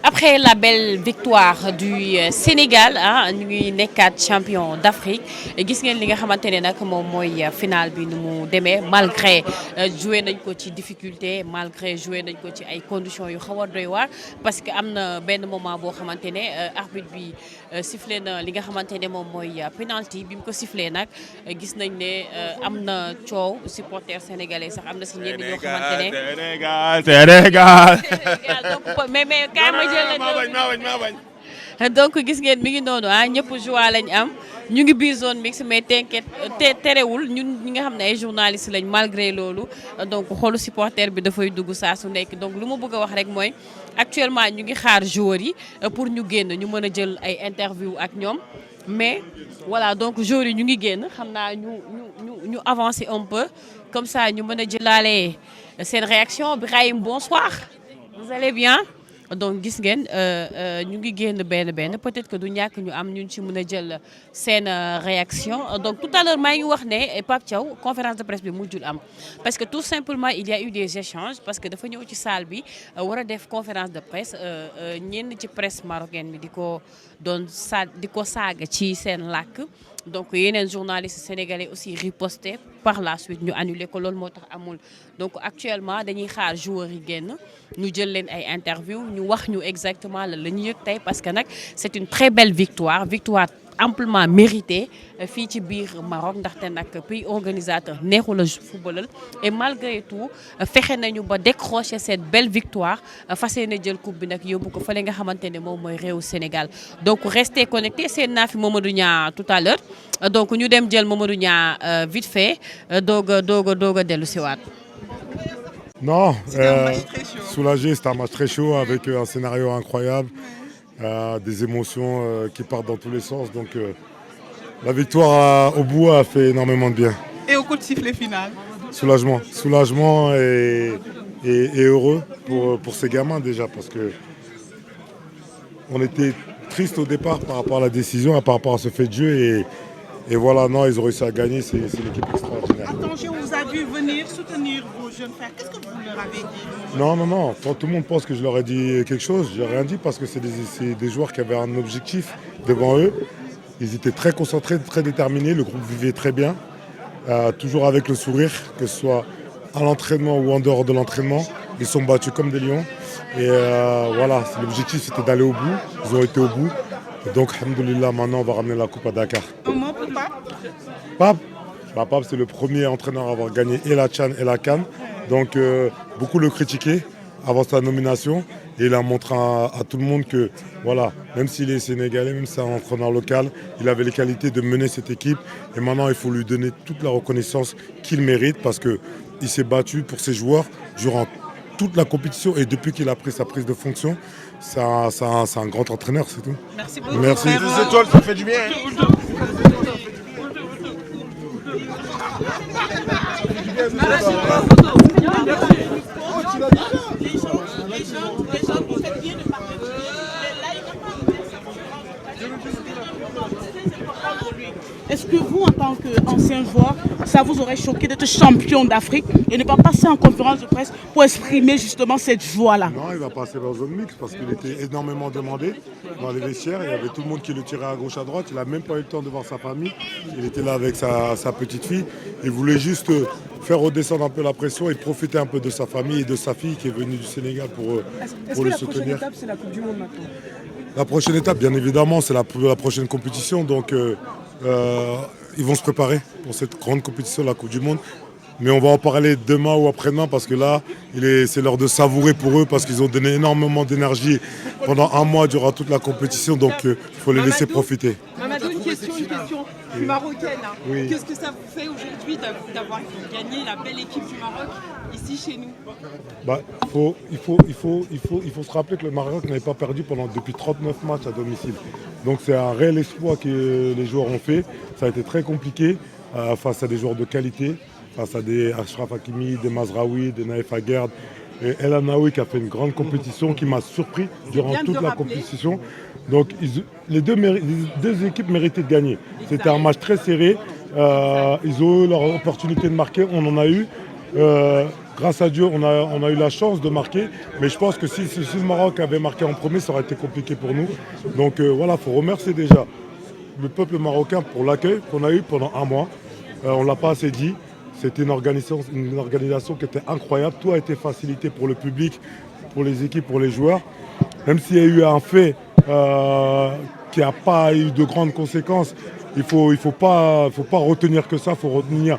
Après la belle victoire du Sénégal ñu ngi nekkaat champion d'Afrique gis ngeen li nga xamante ne nag moom mooy final bi nu mu demee malgré joué nañ ko ci difficulté malgré joué nañ ko ci ay conditions yu xaw a doy waar parce que am na benn moment boo xamante ne arbitre bi sifflé na li nga xamante ne moom mooy penalty bi mu ko sifflé nag gis nañ ne am na coow supporter sénégalais sax am na si ñenn ñoo xamante ne Sénégal. donc mais kaay ma jël maa bañ. donc gis ngeen mi ngi noonu ñëpp joie lañ am ñu ngi biir zone mixte mais terewul ñun ñi nga xam ne ay journalistes lañ malgré loolu donc xolu supporter bi dafay dugg saa su nekk donc lu ma bëgg a wax rek mooy actuellement ñu ngi xaar joueurs yi pour ñu génn ñu mën a jël ay interview ak ñoom mais voilà donc joueurs yi ñu ngi génn xam naa ñu avancer un peu comme ça ñu mën a jëlaale seen réaction. Birahim, bonsoir, vous allez bien? Donc gis ngeen ñu ngi génn benn peut-être que du ñàkk ñu am ñun ci mën a jël seen réaction donc tout à l'heure maa ngi wax ne Pape Thiaw conférence de presse bi mujjul am parce que tout simplement il y a eu des échanges parce que dafa ñëw ci salle bi war a def conférence de presse ñenn ci presse marocaine bi di ko saaga ci seen làkk donc yeneen journalistes sénégalais aussi riposté par la suite ñu annulé ko loolu moo tax amul donc actuellement dañuy xaar joueurs yi génn ñu jël leen ay interview ñu wax ñu exactement la ñu yëg tey parce que nag c'est une très belle victoire amplement méritée fii ci biir Maroc ndaxte nag pays organisateur neexul a footballal et malgré tout fexe nañu ba décrocher cette belle victoire fas yéene jël coupe bi nag yóbbu ko fële nga xamante ne moom mooy réewu Sénégal donc restez connectés seen naa fi Mamadou Niang tout à l'heure donc ñu dem jël Mamadou Niang vite fait doog a dellu siwaat. Non, soulagé, c'était un match très chaud avec un scénario incroyable, des émotions qui partent dans tous les sens. Donc la victoire au bout a fait énormément de bien. Et au coup de sifflet final? Soulagement et heureux pour ces gamins déjà parce que on était triste au départ par rapport à la décision, par rapport à ce fait de jeu et voilà, non, ils ont réussi à gagner, c'est l'équipe extraordinaire. Attention, on vous a vu venir soutenir vos jeunes frères. Qu'est-ce que vous leur avez dit? Non. Quand tout le monde pense que je leur ai dit quelque chose, je n'ai rien dit parce que c'est des joueurs qui avaient un objectif devant eux. Ils étaient très concentrés, très déterminés. Le groupe vivait très bien, toujours avec le sourire, que ce soit à l'entraînement ou en dehors de l'entraînement. Ils sont battus comme des lions. Et voilà, l'objectif c'était d'aller au bout. Ils ont été au bout. Et donc, alhamdoulilah, maintenant on va ramener la coupe à Dakar. Un mot pour Pape? Pape, c'est le premier entraîneur à avoir gagné et la CHAN et la CAN. Donc, beaucoup le critiquaient avant sa nomination. Et il a montré à tout le monde que, voilà, même s'il est sénégalais, même si c'est un entraîneur local, il avait les qualités de mener cette équipe. Et maintenant, il faut lui donner toute la reconnaissance qu'il mérite parce qu'il s'est battu pour ses joueurs durant toute la compétition et depuis qu'il a pris sa prise de fonction. C'est un grand entraîneur, c'est tout. Merci beaucoup. Merci. Les étoiles, ça fait du bien. Est-ce que vous, en tant qu'ancien joueur, ça vous aurait choqué d'être champion d'Afrique et ne pas passer en conférence de presse pour exprimer justement cette joie-là? Non, il va passer dans zone mixte parce qu'il était énormément demandé dans les vestiaires. Il y avait tout le monde qui le tirait à gauche, à droite. Il n'a même pas eu le temps de voir sa famille. Il était là avec sa petite fille. Il voulait juste faire redescendre un peu la pression et profiter un peu de sa famille et de sa fille qui est venue du Sénégal pour le soutenir. Est-ce que la prochaine étape, c'est la Coupe du Monde maintenant? La prochaine étape, bien évidemment, c'est la prochaine compétition. Donc, ils vont se préparer pour cette grande compétition, la Coupe du Monde. Mais on va en parler demain ou après-demain parce que là, c'est l'heure de savourer pour eux parce qu'ils ont donné énormément d'énergie pendant un mois durant toute la compétition. Donc, il faut les laisser profiter. Mamadou, une question marocaine. Oui. Qu'est-ce que ça vous fait aujourd'hui d'avoir gagné la belle équipe du Maroc ici chez nous? Il faut se rappeler que le Maroc n'avait pas perdu depuis 39 matchs à domicile. Donc c'est un réel exploit que les joueurs ont fait. Ça a été très compliqué face à des joueurs de qualité, face à des Achraf Hakimi, des Mazraoui, des Naïf Aguerd. Et El Anaoui qui a fait une grande compétition qui m'a surpris durant bien de toute le la rappeler. compétition. Donc les deux équipes méritaient de gagner. C'était un match très serré. Ils ont eu leur opportunité de marquer, on en a eu. Grâce à Dieu, on a eu la chance de marquer. Mais je pense que si le Maroc avait marqué en premier, ça aurait été compliqué pour nous. Donc voilà, il faut remercier déjà le peuple marocain pour l'accueil qu'on a eu pendant un mois. On ne l'a pas assez dit. C'était une organisation qui était incroyable. Tout a été facilité pour le public, pour les équipes, pour les joueurs. Même s'il y a eu un fait qui n'a pas eu de grandes conséquences, il faut pas retenir que ça. Il faut retenir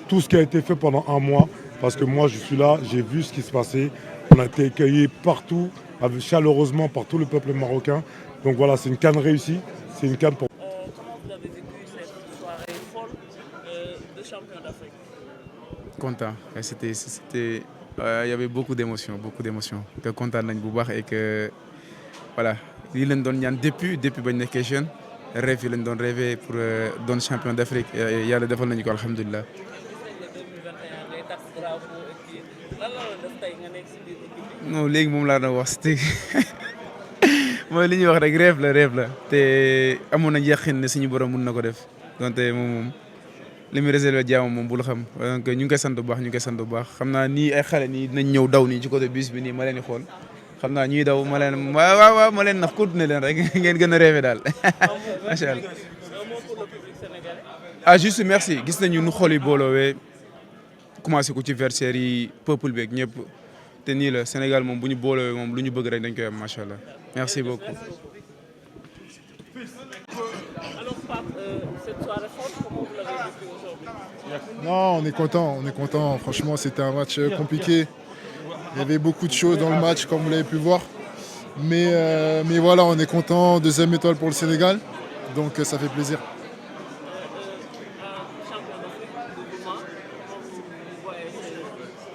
tout ce qui a été fait pendant un mois. Parce que moi, je suis là, j'ai vu ce qui se passait. On a été accueillis partout, chaleureusement par tout le peuple marocain. Donc voilà, c'est une CAN réussie. C'est une CAN pour... Comment vous avez vécu cette soirée folle de champion d'Afrique? Content. Il y avait beaucoup d'émotions, que content nañ bu baax et que voilà lii lañ doon ñaan depuis bañ nekkee jeune rêve yi lañ doon rêvé pour doon champion d'Afrique yàlla defal nañu ko alhamdulilah. Non léegi moom laa doon wax c'était mooy li ñuy wax rek rêve la te amoon nañ yaqin ne suñu borom mun na ko def donte moom li muy réservé jaamam moom bul xam donc ñu ngi koy sant bu baax xam naa nii ay xale nii dinañ ñëw daw nii ci côté bus bi nii ma leen di xool xam naa ñuy daw ma leen waaw ma leen nax continuer leen rek ngeen gën a rêvé daal macha allah. Ah juste merci gis nañu nu xool yi booloowee commencé ko ci versaire yi peuple beeg ñëpp te nii la Sénégal moom bu ñu booloowee moom lu ñu bëgg rek dañ koy am macha allah merci beaucoup. Alors Pape, cette soirée forte, comment vous l'avez vécu aujourd'hui? Non, on est content. Franchement, c'était un match compliqué. Il y avait beaucoup de choses dans le match, comme vous l'avez pu voir. Mais voilà, on est content. Deuxième étoile pour le Sénégal. Donc ça fait plaisir. Champion d'Afrique de demain, comment vous voyez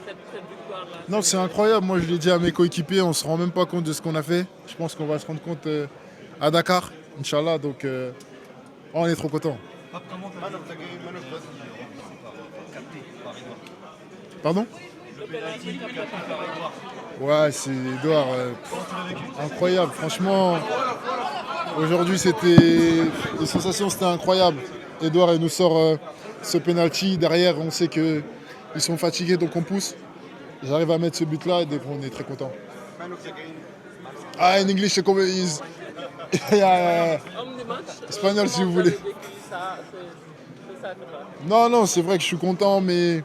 cette victoire-là? Non, c'est incroyable. Moi, je l'ai dit à mes coéquipiers, on ne se rend même pas compte de ce qu'on a fait. Je pense qu'on va se rendre compte à Dakar, Inch'Allah. Donc on est trop contents. Pardon? Ouais, c'est Edouard. Incroyable. Franchement, aujourd'hui, les sensations, c'était incroyable. Edouard, il nous sort ce penalty. Derrière, on sait qu'ils sont fatigués, donc on pousse. J'arrive à mettre ce but-là et donc on est très content. Ah, in English, c'est comme... Espagnol, si vous voulez. Non, c'est vrai que je suis content, mais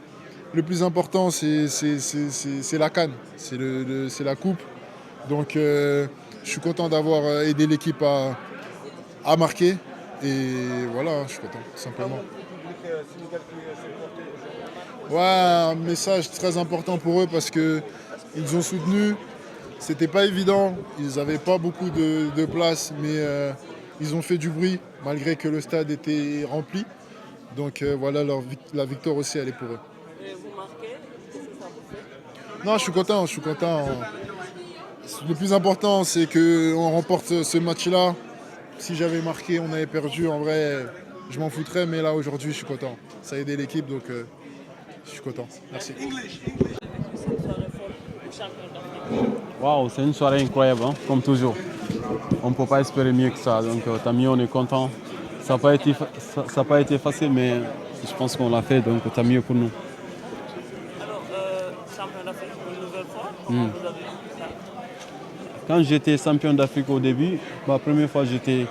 le plus important, c'est la CAN, c'est la coupe. Donc, je suis content d'avoir aidé l'équipe à marquer. Et voilà, je suis content, simplement. Ouais, un message très important pour eux parce qu'ils ont soutenu. C'était pas évident, ils n'avaient pas beaucoup de place, mais ils ont fait du bruit malgré que le stade était rempli. Donc voilà, la victoire aussi, elle est pour eux. Et vous marquez, qu'est-ce que ça vous fait? Non, je suis content. Le plus important, c'est qu'on remporte ce match-là. Si j'avais marqué, on avait perdu, en vrai, je m'en foutrais, mais là, aujourd'hui, je suis content. Ça a aidé l'équipe, donc je suis content. Merci. Waouh, c'est une soirée incroyable, hein, comme toujours. On ne peut pas espérer mieux que ça, donc tant mieux, on est content. Ça n'a pas été facile, mais je pense qu'on l'a fait, donc tant mieux pour nous. Alors, champion d'Afrique une nouvelle fois, comment vous avez vécu ça? Quand j'étais champion d'Afrique au début, ma première fois, j'étais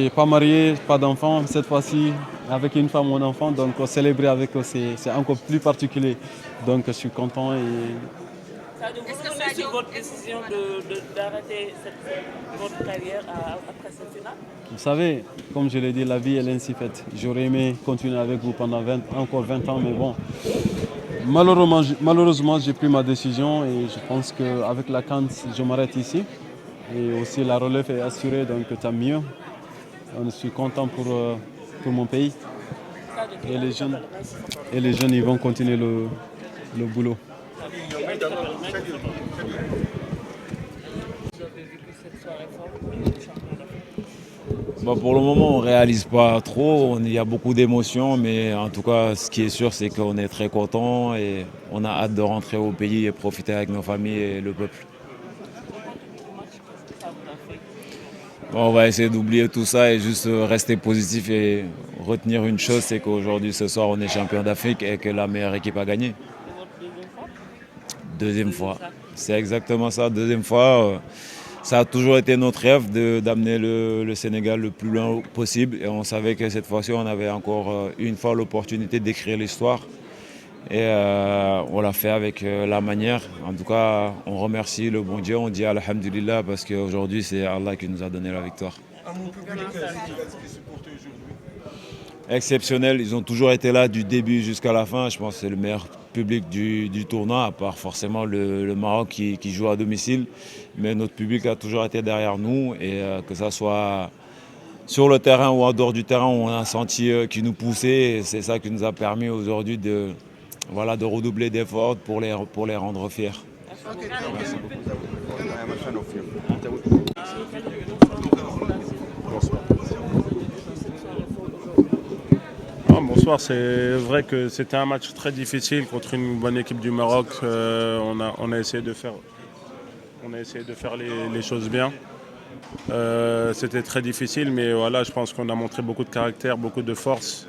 pas marié, pas d'enfant. Cette fois-ci, avec une femme, mon enfant, donc célébrer avec eux, c'est encore plus particulier. Donc je suis content. Vous revenez sur votre décision d'arrêter votre carrière après cette finale? Vous savez, comme je l'ai dit, la vie est ainsi faite. J'aurais aimé continuer avec vous pendant encore 20 ans, mais bon. Malheureusement, j'ai pris ma décision et je pense qu'avec la CAN, je m'arrête ici. Et aussi la relève est assurée, donc tant mieux. Je suis content pour mon pays. Et les jeunes, ils vont continuer le boulot. Vous avez vécu cette soirée forte, champion d'Afrique? Bah, pour le moment, on ne réalise pas trop. Il y a beaucoup d'émotions, mais en tout cas, ce qui est sûr, c'est qu'on est très contents et on a hâte de rentrer au pays et profiter avec nos familles et le peuple. Bon, on va essayer d'oublier tout ça et juste rester positif et retenir une chose, c'est qu'aujourd'hui, ce soir, on est champion d'Afrique et que la meilleure équipe a gagné. Deuxième fois. C'est exactement ça, deuxième fois. Ça a toujours été notre rêve d'amener le Sénégal le plus loin possible. Et on savait que cette fois-ci, on avait encore une fois l'opportunité d'écrire l'histoire. Et on l'a fait avec la manière. En tout cas, on remercie le bon Dieu, on dit Alhamdulillah parce qu'aujourd'hui, c'est Allah qui nous a donné la victoire. Exceptionnel, ils ont toujours été là du début jusqu'à la fin. Je pense que c'est le meilleur public du tournoi, à part forcément le Maroc qui joue à domicile. Mais notre public a toujours été derrière nous et que ça soit sur le terrain ou en dehors du terrain, on a senti qu'ils nous poussaient. C'est ça qui nous a permis aujourd'hui de redoubler d'efforts pour les rendre fiers. Merci beaucoup. Bonsoir, c'est vrai que c'était un match très difficile contre une bonne équipe du Maroc. On a essayé de faire les choses bien. C'était très difficile, mais voilà, je pense qu'on a montré beaucoup de caractère, beaucoup de force.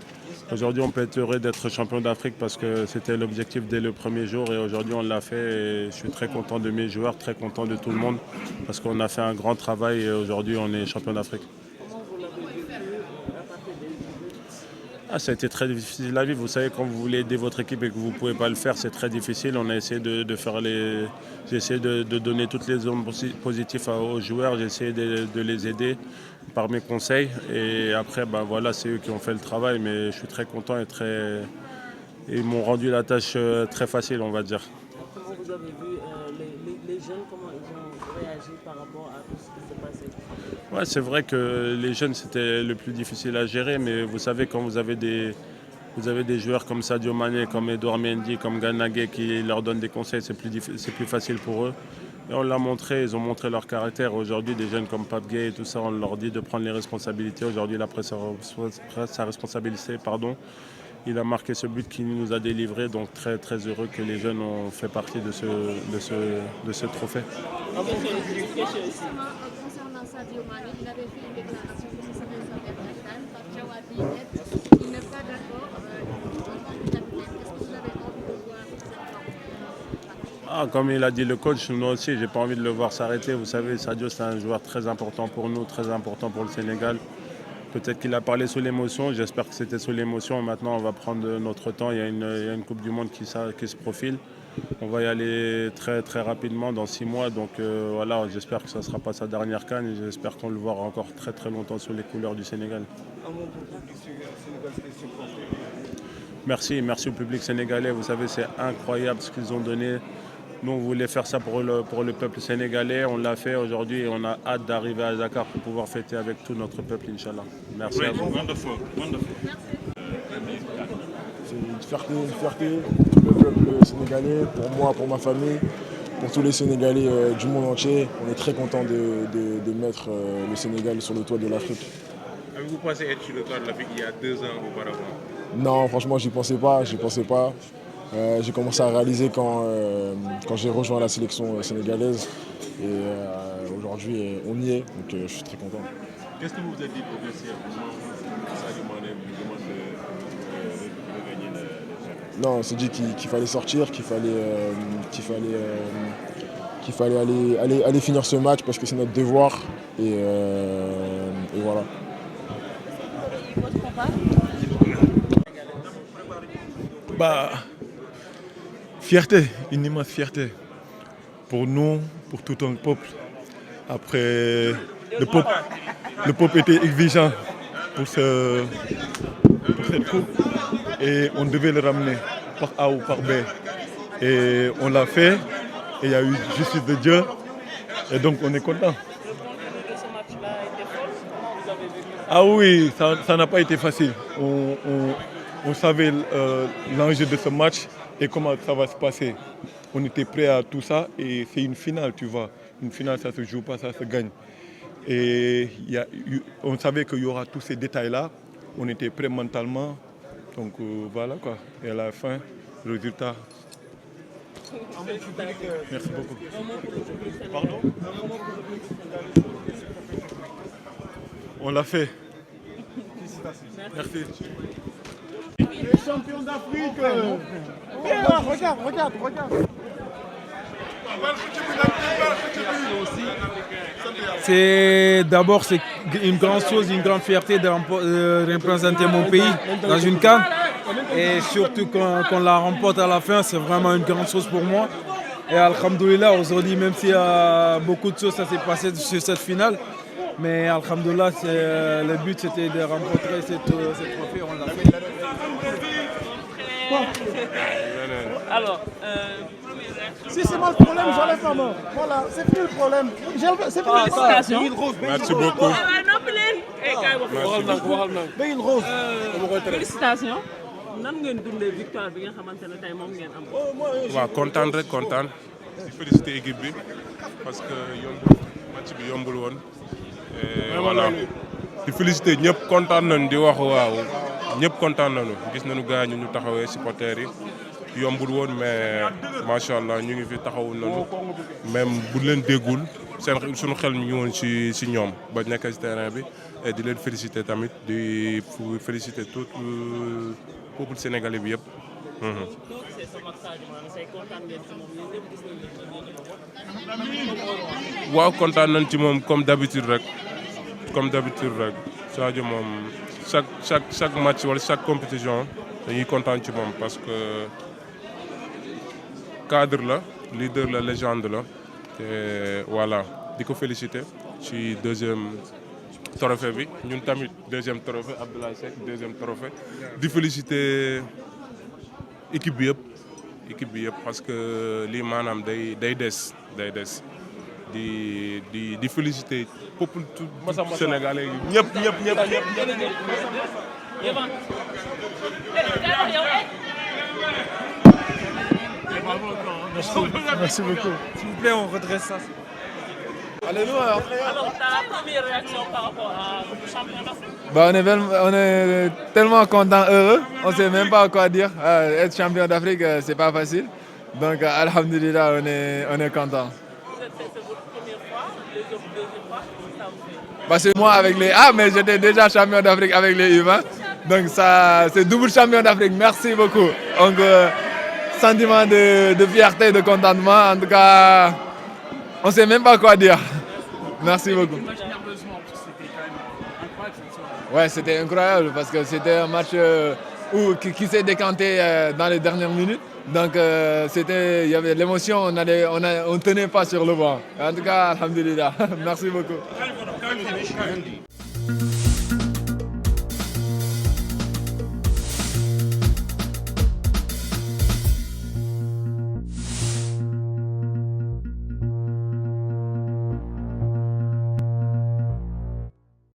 Aujourd'hui, on peut être heureux d'être champion d'Afrique parce que c'était l'objectif dès le premier jour et aujourd'hui, on l'a fait. Et je suis très content de mes joueurs, très content de tout le monde parce qu'on a fait un grand travail et aujourd'hui, on est champion d'Afrique. Ça a été très difficile à vivre. Vous savez, quand vous voulez aider votre équipe et que vous ne pouvez pas le faire, c'est très difficile. On a essayé j'ai essayé de donner toutes les ondes positives aux joueurs. J'ai essayé de les aider par mes conseils. Et après, voilà, c'est eux qui ont fait le travail. Mais je suis très content et ils m'ont rendu la tâche très facile, on va dire. Comment vous avez vu les jeunes, comment ils ont réagi par rapport à tout ce qui s'est passé? Ouais, c'est vrai que les jeunes, c'était le plus difficile à gérer, mais vous savez, quand vous avez des joueurs comme Sadio Mané, comme Edouard Mendy, comme Gana Gueye qui leur donnent des conseils, c'est plus facile pour eux. Et on l'a montré, ils ont montré leur caractère. Aujourd'hui, des jeunes comme Pape Gueye et tout ça, on leur dit de prendre les responsabilités. Aujourd'hui, il a pris sa responsabilité, pardon. Il a marqué ce but qui nous a délivré, donc très très heureux que les jeunes ont fait partie de ce trophée. Concernant Sadio Mané, il avait fait une déclaration que ce serait sa dernière CAN. Pape Thiaw a dit il n'est pas d'accord en tant que capitaine. Est-ce que vous avez envie de voir cette forme? Comme il a dit le coach, nous aussi, j'ai pas envie de le voir s'arrêter. Vous savez, Sadio, c'est un joueur très important pour nous, très important pour le Sénégal. Peut-être qu'il a parlé sous l'émotion, j'espère que c'était sous l'émotion. Maintenant, on va prendre notre temps. Il y a une Coupe du Monde qui se profile. On va y aller très très rapidement dans 6 mois. Donc voilà, j'espère que ça ne sera pas sa dernière CAN et j'espère qu'on le verra encore très très longtemps sous les couleurs du Sénégal. Merci au public sénégalais. Vous savez, c'est incroyable ce qu'ils ont donné. Nous, on voulait faire ça pour le peuple sénégalais. On l'a fait aujourd'hui et on a hâte d'arriver à Dakar pour pouvoir fêter avec tout notre peuple, Inch'Allah. Merci à vous. C'est une fierté pour le peuple sénégalais, pour moi, pour ma famille, pour tous les Sénégalais du monde entier. On est très content de mettre le Sénégal sur le toit de l'Afrique. Avez-vous pensé être sur le toit de l'Afrique il y a 2 ans auparavant? Non, franchement, j'y pensais pas. J'ai commencé à réaliser quand j'ai rejoint la sélection sénégalaise. Et aujourd'hui, on y est, donc je suis très content. Qu'est-ce que vous vous êtes dit progressivement? Sadio Mané vous demande de gagner le championnat? Non, on s'est dit qu'il fallait sortir, qu'il fallait aller finir ce match parce que c'est notre devoir. Et voilà. Fierté, une immense fierté pour nous, pour tout un peuple. Après, le peuple était exigeant pour cette coupe et on devait le ramener par A ou par B. Et on l'a fait et il y a eu justice de Dieu et donc on est content. Ah oui, ça n'a pas été facile. On savait l'enjeu de ce match et comment ça va se passer. On était prêts à tout ça et c'est une finale, tu vois. Une finale, ça ne se joue pas, ça se gagne. Et on savait qu'il y aura tous ces détails-là. On était prêts mentalement. Donc voilà quoi. Et à la fin, le résultat. Merci beaucoup. Pardon? On l'a fait. Merci. Les champions d'Afrique. Regarde. D'abord c'est une grande chose, une grande fierté de représenter mon pays dans une CAN. Et surtout qu'on la remporte à la fin, c'est vraiment une grande chose pour moi. Et alhamdoulilah, aujourd'hui, même s'il y a beaucoup de choses, ça s'est passé sur cette finale. Mais alhamdoulilah, le but c'était de remporter cette trophée, on l'a fait. Alors, si c'est moi le problème, j'enlève ma main. Voilà, c'est fini le problème. C'est fini. Félicitations. Merci beaucoup. Félicitations. Nan ngeen dundee victoire bi nga xamante ne tey moom ngeen am. waaw kontaan rek kontaan di féliciter équipe bi parce que yombul match bi yombul woon. Voilà di féliciter ñëpp kontaan nañu di wax waaw ñëpp kontaan nañu gis nañu gars ñu taxawee supporters yi yombul woon mais macha allah ñu ngi fi taxawu nañu même bu leen déggul suñu xel ñu ngi woon ci ñoom ba nekk ci terrain bi et di leen féliciter tamit di féliciter tout peuple sénégalais bi yëpp. waaw kontaan nañ ci moom comme d'habitude rek Sadio moom chaque match wala chaque compétition dañuy kontaan ci moom parce que cadre la leader la légende la te voilà di ko féliciter ci deuxième trophée bi ñun tamit deuxième trophée Abdoulaye Seck deuxième trophée di féliciter équipe bi yëpp parce que lii maanaam day des di féliciter peuple tout sénégalais yi ñëpp. Merci beaucoup. S'il vous plaît, on redresse ça. Alléluia. Alors, ta première réaction par rapport au champion d'Afrique? On est tellement contents, heureux. On ne sait même pas quoi dire. Être champion d'Afrique, c'est pas facile. Donc, alhamdulillah, on est content. C'est votre première fois, deuxième fois, ça vous fait? Parce que moi, avec les A, mais j'étais déjà champion d'Afrique avec les U20. Donc, ça, c'est double champion d'Afrique. Merci beaucoup. Donc, sentiment de fierté, de contentement. En tout cas, on ne sait même pas quoi dire. Merci beaucoup. Ouais, c'était incroyable parce que c'était un match qui s'est décanté dans les dernières minutes. Donc, il y avait l'émotion, on tenait pas sur le banc. En tout cas, alhamdulillah. Merci beaucoup.